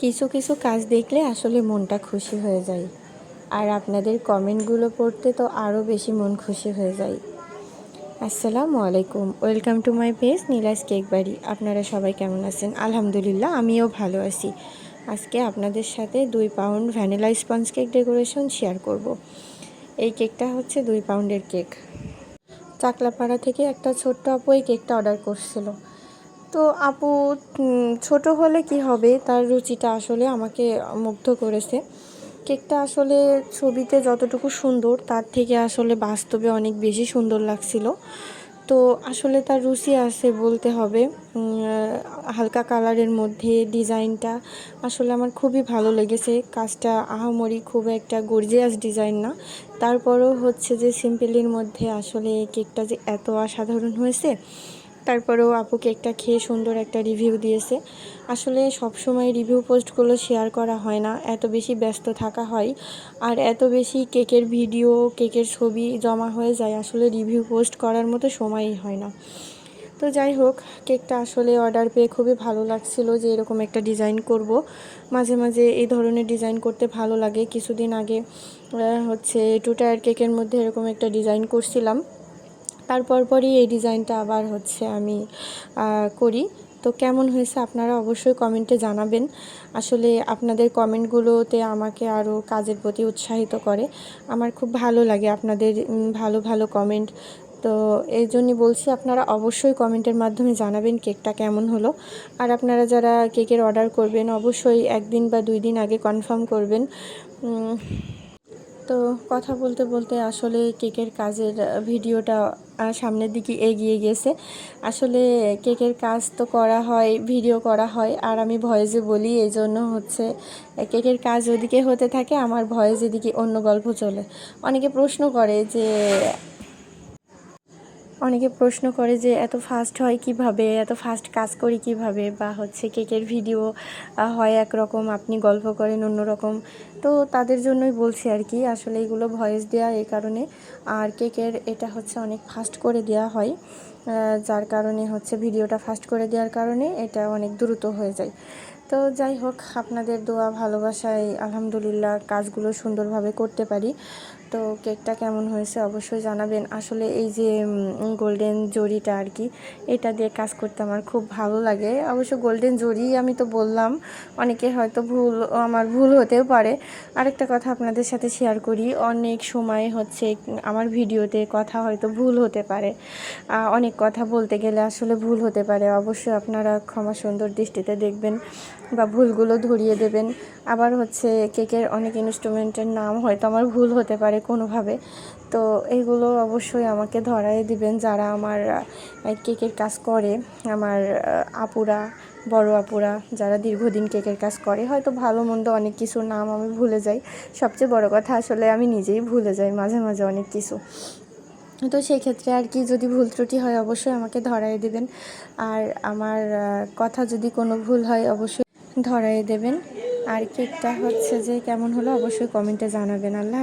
কিছু কিছু কাজ দেখলে আসলে মনটা খুশি হয়ে যায়। আর আপনাদের কমেন্টগুলো পড়তে তো আরও বেশি মন খুশি হয়ে যায়। আসসালামু আলাইকুম, welcome to my page Neela's cake বাড়ি। আপনারা সবাই কেমন আছেন? আলহামদুলিল্লাহ, আমিও ভালো আছি। আজকে আপনাদের সাথে 2 pound vanilla sponge cake decoration share করব। এই কেকটা হচ্ছে 2 পাউন্ডের কেক। চাকলাপাড়া থেকে একটা ছোট্ট আপু এই কেকটা অর্ডার করছিল। তো আপু ছোট হলে কি হবে, তার রুচিটা আসলে আমাকে মুগ্ধ করেছে। কেকটা আসলে ছবিতে যতটুকু সুন্দর তার থেকে আসলে বাস্তবে অনেক বেশি সুন্দর লাগছিল। তো আসলে তার রুচি আছে বলতে হবে। হালকা কালারের মধ্যে ডিজাইনটা আসলে আমার খুবই ভালো লেগেছে। কাজটা আহামরি খুব একটা গর্জিয়াস ডিজাইন না, তারপরও হচ্ছে যে সিম্পলের মধ্যে আসলে কেকটা যে এত অসাধারণ হয়েছে। তারপরেও আপু কেকটা খেয়ে সুন্দর একটা রিভিউ দিয়েছে। আসলে সব সময় রিভিউ পোস্টগুলো শেয়ার করা হয় না, এত বেশি ব্যস্ত থাকা হয় আর এত বেশি কেকের ভিডিও কেকের ছবি জমা হয়ে যায়, আসলে রিভিউ পোস্ট করার মতো সময়ই হয় না। তো যাই হোক, কেকটা আসলে অর্ডার পেয়ে খুবই ভালো লাগছিল যে এরকম একটা ডিজাইন করব। মাঝে মাঝে এই ধরনের ডিজাইন করতে ভালো লাগে। কিছুদিন আগে হচ্ছে 2 টায়ার কেকের মধ্যে এরকম একটা ডিজাইন করছিলাম। তারপর পরই এই ডিজাইনটা আবার হচ্ছে আমি করি। তো কেমন হয়েছে আপনারা অবশ্যই কমেন্টে জানাবেন। আসলে আপনাদের কমেন্টগুলোতে আমাকে আরও কাজের প্রতি উৎসাহিত করে। আমার খুব ভালো লাগে আপনাদের ভালো ভালো কমেন্ট। তো এই জন্যই বলছি, আপনারা অবশ্যই কমেন্টের মাধ্যমে জানাবেন কেকটা কেমন হলো। আর আপনারা যারা কেকের অর্ডার করবেন অবশ্যই 1 দিন বা 2 দিন আগে কনফার্ম করবেন। তো কথা বলতে বলতে আসলে কেকের কাজের ভিডিওটা সামনের দিকে এগিয়ে গেছে। আসলে কেকের কাজ তো করা হয়, ভিডিও করা হয়, আর আমি ভয়েসে বলি, এই জন্য হচ্ছে কেকের কাজ ওদিকে হতে থাকে, আমার ভয়েস এদিকে অন্য গল্প চলে। অনেকে প্রশ্ন করে যে এত ফাস্ট হয় কিভাবে, এত ফাস্ট কাজ করি কিভাবে, বা হচ্ছে কেকের ভিডিও হয় একরকম, আপনি গল্প করেন অন্যরকম। তো তাদের জন্যই বলছি আর কি, আসলে এগুলো ভয়েস দেওয়া এই কারণে। আর কেকের এটা হচ্ছে অনেক ফাস্ট করে দেওয়া হয়, যার কারণে হচ্ছে ভিডিওটা ফাস্ট করে দেওয়ার কারণে এটা অনেক দ্রুত হয়ে যায়। তো যাই হোক, আপনাদের দোয়া ভালোবাসায় আলহামদুলিল্লাহ কাজগুলো সুন্দরভাবে করতে পারি। তো কেকটা কেমন হয়েছে অবশ্যই জানাবেন। আসলে এই যে গোল্ডেন জরিটা আর কি, এটা দিয়ে কাজ করতে আমার খুব ভালো লাগে। অবশ্য গোল্ডেন জরি আমি তো বললাম, অনেকে হয়তো আমার ভুল হতেও পারে। আরেকটা কথা আপনাদের সাথে শেয়ার করি, অনেক সময় হচ্ছে আমার ভিডিওতে কথা হয়তো ভুল হতে পারে, অনেক কথা বলতে গেলে আসলে ভুল হতে পারে। অবশ্যই আপনারা ক্ষমা সুন্দর দৃষ্টিতে দেখবেন বা ভুলগুলো ধরিয়ে দেবেন। আবার হচ্ছে কেকের অনেক ইনস্ট্রুমেন্টের নাম হয়তো আমার ভুল হতে পারে কোনোভাবে, তো এইগুলো অবশ্যই আমাকে ধরায় দিবেন যারা আমার কেকের কাজ করে। আমার আপুরা, বড় আপুরা যারা দীর্ঘদিন কেকের কাজ করে, হয়তো ভালো মন্দ অনেক কিছুর নাম আমি ভুলে যাই। সবচেয়ে বড় কথা আসলে আমি নিজেই ভুলে যাই মাঝে মাঝে অনেক কিছু। তো সেই ক্ষেত্রে আর কি, যদি ভুল ত্রুটি হয় অবশ্যই আমাকে ধরায় দেবেন। আর আমার কথা যদি কোনো ভুল হয় অবশ্যই ধরায় দেবেন। আর কেকটা হচ্ছে যে কেমন হলো অবশ্যই কমেন্টে জানাবেন। আল্লাহ।